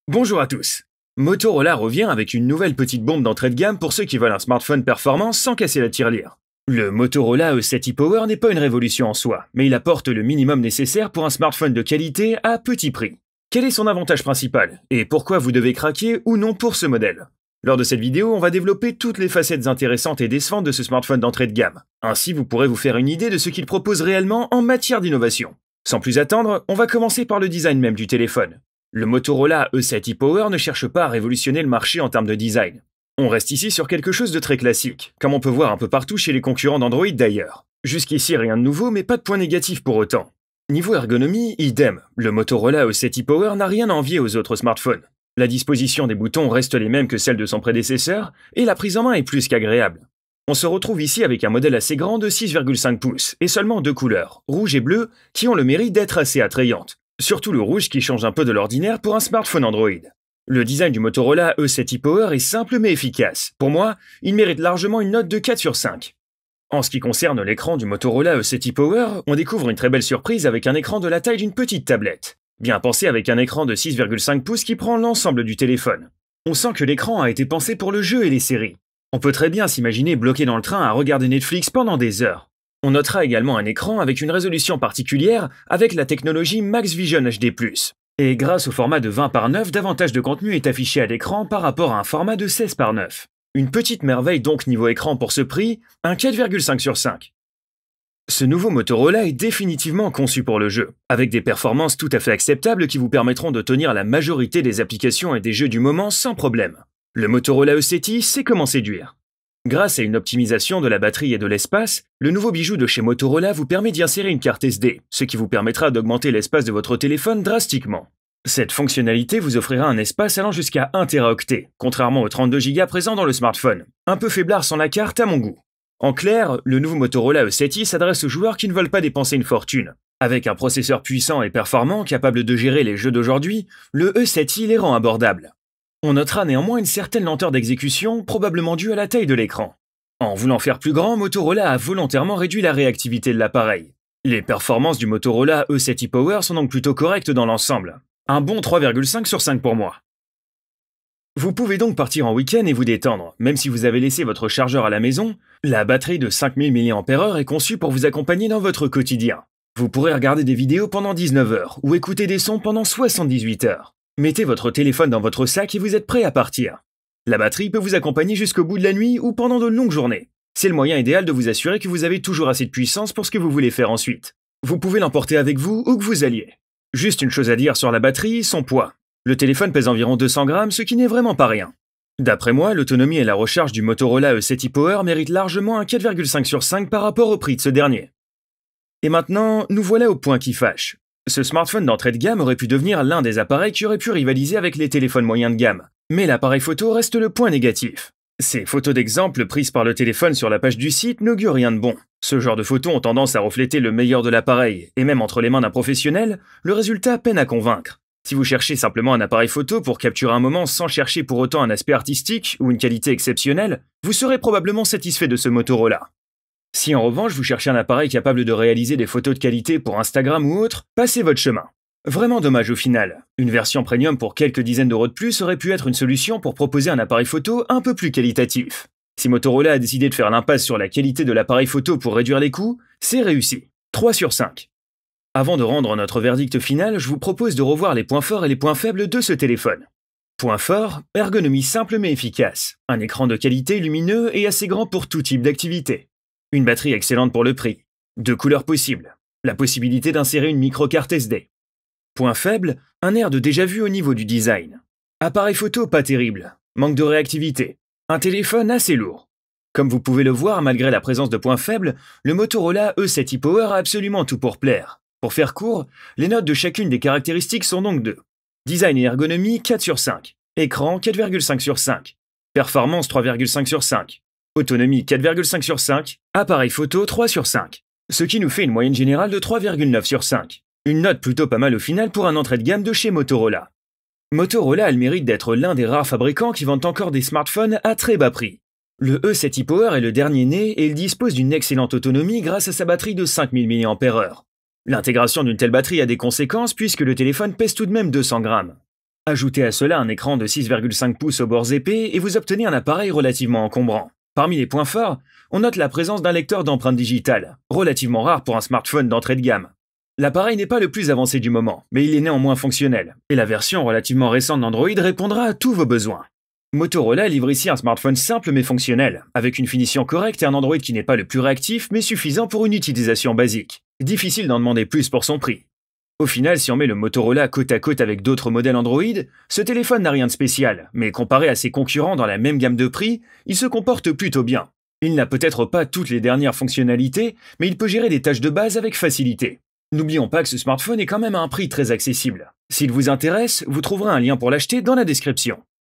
Bonjour à tous. Motorola revient avec une nouvelle petite bombe d'entrée de gamme pour ceux qui veulent un smartphone performant sans casser la tirelire. Le Motorola E7 e-Power n'est pas une révolution en soi, mais il apporte le minimum nécessaire pour un smartphone de qualité à petit prix. Quel est son avantage principal et pourquoi vous devez craquer ou non pour ce modèle? Lors de cette vidéo, on va développer toutes les facettes intéressantes et décevantes de ce smartphone d'entrée de gamme. Ainsi, vous pourrez vous faire une idée de ce qu'il propose réellement en matière d'innovation. Sans plus attendre, on va commencer par le design même du téléphone. Le Motorola E7 e-Power ne cherche pas à révolutionner le marché en termes de design. On reste ici sur quelque chose de très classique, comme on peut voir un peu partout chez les concurrents d'Android d'ailleurs. Jusqu'ici rien de nouveau, mais pas de point négatif pour autant. Niveau ergonomie, idem, le Motorola E7 e-Power n'a rien à envier aux autres smartphones. La disposition des boutons reste les mêmes que celle de son prédécesseur, et la prise en main est plus qu'agréable. On se retrouve ici avec un modèle assez grand de 6,5 pouces, et seulement deux couleurs, rouge et bleu, qui ont le mérite d'être assez attrayantes. Surtout le rouge qui change un peu de l'ordinaire pour un smartphone Android. Le design du Motorola E7 e-Power est simple mais efficace. Pour moi, il mérite largement une note de 4 sur 5. En ce qui concerne l'écran du Motorola E7 e-Power, on découvre une très belle surprise avec un écran de la taille d'une petite tablette. Bien pensé avec un écran de 6,5 pouces qui prend l'ensemble du téléphone. On sent que l'écran a été pensé pour le jeu et les séries. On peut très bien s'imaginer bloqué dans le train à regarder Netflix pendant des heures. On notera également un écran avec une résolution particulière avec la technologie Max Vision HD+. Et grâce au format de 20 par 9, davantage de contenu est affiché à l'écran par rapport à un format de 16 par 9. Une petite merveille donc niveau écran pour ce prix, un 4,5 sur 5. Ce nouveau Motorola est définitivement conçu pour le jeu, avec des performances tout à fait acceptables qui vous permettront de tenir la majorité des applications et des jeux du moment sans problème. Le Motorola E7i sait comment séduire. Grâce à une optimisation de la batterie et de l'espace, le nouveau bijou de chez Motorola vous permet d'y insérer une carte SD, ce qui vous permettra d'augmenter l'espace de votre téléphone drastiquement. Cette fonctionnalité vous offrira un espace allant jusqu'à 1 Teraoctet, contrairement aux 32 Go présents dans le smartphone. Un peu faiblard sans la carte à mon goût. En clair, le nouveau Motorola E7i s'adresse aux joueurs qui ne veulent pas dépenser une fortune. Avec un processeur puissant et performant capable de gérer les jeux d'aujourd'hui, le E7i les rend abordables. On notera néanmoins une certaine lenteur d'exécution, probablement due à la taille de l'écran. En voulant faire plus grand, Motorola a volontairement réduit la réactivité de l'appareil. Les performances du Motorola E7 e-Power sont donc plutôt correctes dans l'ensemble. Un bon 3,5 sur 5 pour moi. Vous pouvez donc partir en week-end et vous détendre, même si vous avez laissé votre chargeur à la maison, la batterie de 5000 mAh est conçue pour vous accompagner dans votre quotidien. Vous pourrez regarder des vidéos pendant 19 heures ou écouter des sons pendant 78 heures. Mettez votre téléphone dans votre sac et vous êtes prêt à partir. La batterie peut vous accompagner jusqu'au bout de la nuit ou pendant de longues journées. C'est le moyen idéal de vous assurer que vous avez toujours assez de puissance pour ce que vous voulez faire ensuite. Vous pouvez l'emporter avec vous où que vous alliez. Juste une chose à dire sur la batterie, son poids. Le téléphone pèse environ 200 grammes, ce qui n'est vraiment pas rien. D'après moi, l'autonomie et la recharge du Motorola E7 e-Power méritent largement un 4,5 sur 5 par rapport au prix de ce dernier. Et maintenant, nous voilà au point qui fâche. Ce smartphone d'entrée de gamme aurait pu devenir l'un des appareils qui aurait pu rivaliser avec les téléphones moyens de gamme. Mais l'appareil photo reste le point négatif. Ces photos d'exemple prises par le téléphone sur la page du site n'augurent rien de bon. Ce genre de photos ont tendance à refléter le meilleur de l'appareil, et même entre les mains d'un professionnel, le résultat peine à convaincre. Si vous cherchez simplement un appareil photo pour capturer un moment sans chercher pour autant un aspect artistique ou une qualité exceptionnelle, vous serez probablement satisfait de ce Motorola. Si en revanche vous cherchez un appareil capable de réaliser des photos de qualité pour Instagram ou autre, passez votre chemin. Vraiment dommage au final. Une version premium pour quelques dizaines d'euros de plus aurait pu être une solution pour proposer un appareil photo un peu plus qualitatif. Si Motorola a décidé de faire l'impasse sur la qualité de l'appareil photo pour réduire les coûts, c'est réussi. 3 sur 5. Avant de rendre notre verdict final, je vous propose de revoir les points forts et les points faibles de ce téléphone. Point fort, ergonomie simple mais efficace. Un écran de qualité lumineux et assez grand pour tout type d'activité. Une batterie excellente pour le prix. 2 couleurs possibles. La possibilité d'insérer une micro-carte SD. Point faible, un air de déjà-vu au niveau du design. Appareil photo pas terrible. Manque de réactivité. Un téléphone assez lourd. Comme vous pouvez le voir, malgré la présence de points faibles, le Motorola E7 e-Power a absolument tout pour plaire. Pour faire court, les notes de chacune des caractéristiques sont donc 2. Design et ergonomie 4 sur 5. Écran 4,5 sur 5. Performance 3,5 sur 5. Autonomie 4,5 sur 5, appareil photo 3 sur 5. Ce qui nous fait une moyenne générale de 3,9 sur 5. Une note plutôt pas mal au final pour un entrée de gamme de chez Motorola. Motorola a le mérite d'être l'un des rares fabricants qui vendent encore des smartphones à très bas prix. Le E7 e-Power est le dernier né et il dispose d'une excellente autonomie grâce à sa batterie de 5000 mAh. L'intégration d'une telle batterie a des conséquences puisque le téléphone pèse tout de même 200 grammes. Ajoutez à cela un écran de 6,5 pouces aux bords épais et vous obtenez un appareil relativement encombrant. Parmi les points forts, on note la présence d'un lecteur d'empreintes digitales, relativement rare pour un smartphone d'entrée de gamme. L'appareil n'est pas le plus avancé du moment, mais il est néanmoins fonctionnel, et la version relativement récente d'Android répondra à tous vos besoins. Motorola livre ici un smartphone simple mais fonctionnel, avec une finition correcte et un Android qui n'est pas le plus réactif mais suffisant pour une utilisation basique. Difficile d'en demander plus pour son prix. Au final, si on met le Motorola côte à côte avec d'autres modèles Android, ce téléphone n'a rien de spécial, mais comparé à ses concurrents dans la même gamme de prix, il se comporte plutôt bien. Il n'a peut-être pas toutes les dernières fonctionnalités, mais il peut gérer des tâches de base avec facilité. N'oublions pas que ce smartphone est quand même à un prix très accessible. S'il vous intéresse, vous trouverez un lien pour l'acheter dans la description.